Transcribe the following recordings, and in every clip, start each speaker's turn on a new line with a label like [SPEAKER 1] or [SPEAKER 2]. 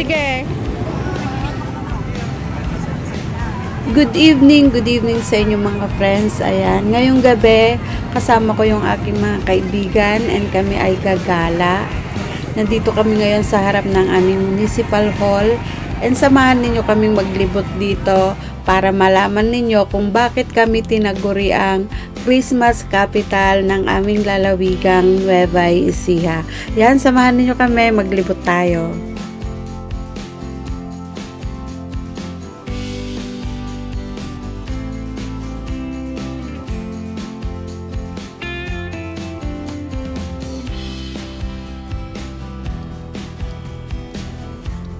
[SPEAKER 1] Sige.
[SPEAKER 2] Good evening sa inyo mga friends. Ayan, ngayong gabi, kasama ko yung aking mga kaibigan and kami ay gagala. Nandito kami ngayon sa harap ng aming municipal hall and samahan ninyo kaming maglibot dito para malaman ninyo kung bakit kami tinaguri ang Christmas capital ng aming lalawigang Nueva Ecija. Yan, samahan ninyo kami, maglibot tayo.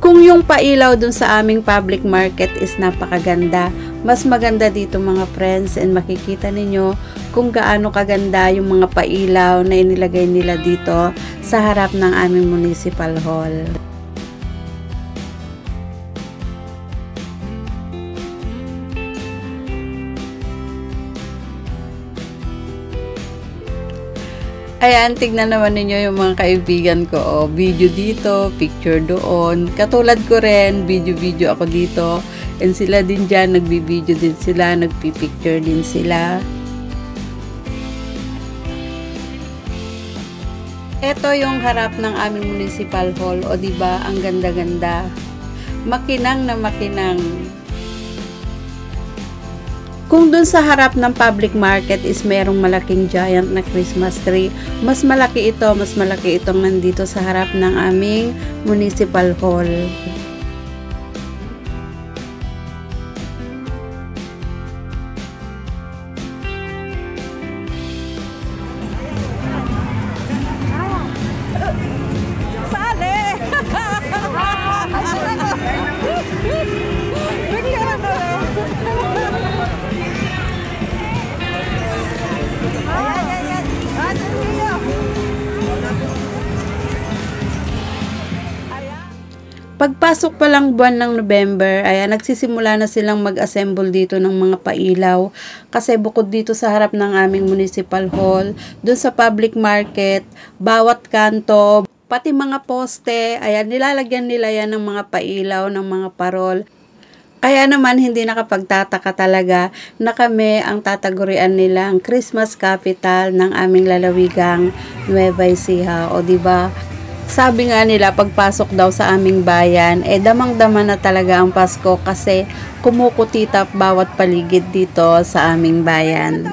[SPEAKER 2] Kung yung pailaw dun sa aming public market is napakaganda, mas maganda dito mga friends, and makikita ninyo kung gaano kaganda yung mga pailaw na inilagay nila dito sa harap ng aming municipal hall. Ayan, tignan naman ninyo yung mga kaibigan ko. O, video dito, picture doon. Katulad ko rin, video ako dito. And sila din dyan, nagbi-video din sila, nagpi-picture din sila. Ito yung harap ng aming municipal hall. O, diba, ang ganda-ganda. Makinang na makinang. Kung dun sa harap ng public market is merong malaking giant na Christmas tree, mas malaki itong nandito sa harap ng aming municipal hall. Pagpasok pa lang buwan ng November, ayan, nagsisimula na silang mag-assemble dito ng mga pailaw. Kasi bukod dito sa harap ng aming municipal hall, dun sa public market, bawat kanto, pati mga poste, ayan, nilalagyan nila yan ng mga pailaw, ng mga parol. Kaya naman hindi nakapagtataka talaga na kami ang tatagurian nila ang Christmas capital ng aming lalawigang Nueva Ecija. O diba? Sabi nga nila, pagpasok daw sa aming bayan, damang-dama na talaga ang Pasko kasi kumukutitap bawat paligid dito sa aming bayan.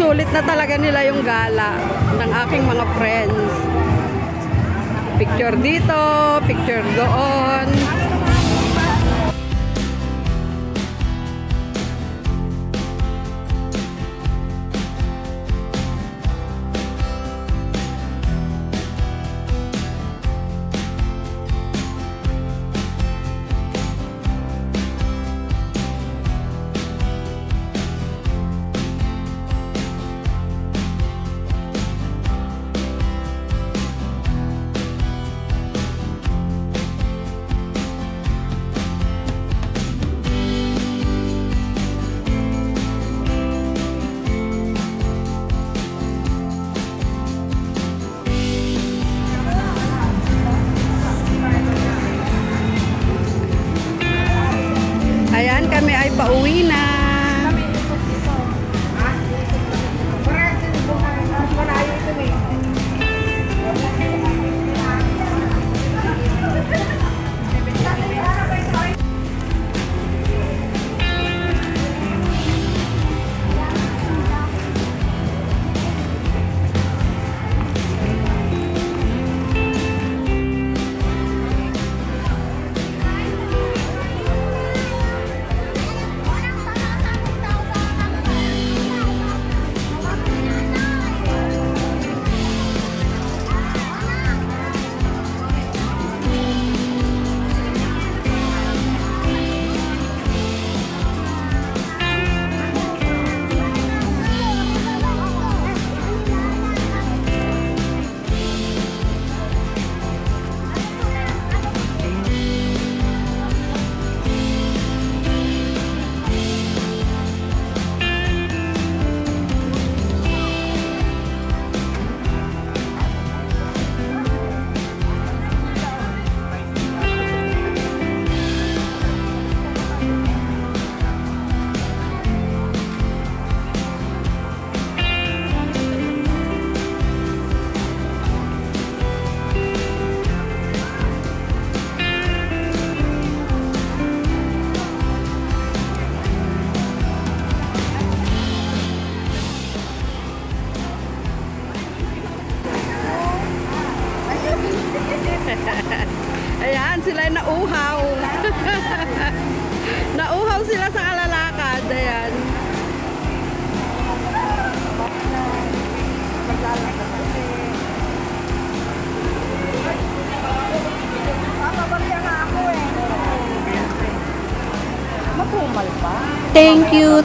[SPEAKER 2] sinusulit na talaga nila yung gala ng aking mga friends. Picture dito, picture doon. Ayan, kami ay pauwi na. Ayan, sila nauhaw. Nauhaw sila sa kalalakad. Ayan.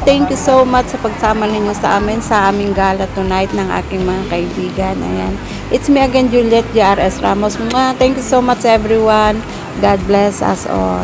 [SPEAKER 2] Thank you so much sa pagsama ninyo sa amin sa aming gala tonight ng aking mga kaibigan. Ayan. It's me again, Juliet JRS Ramos. Thank you so much everyone. God bless us all.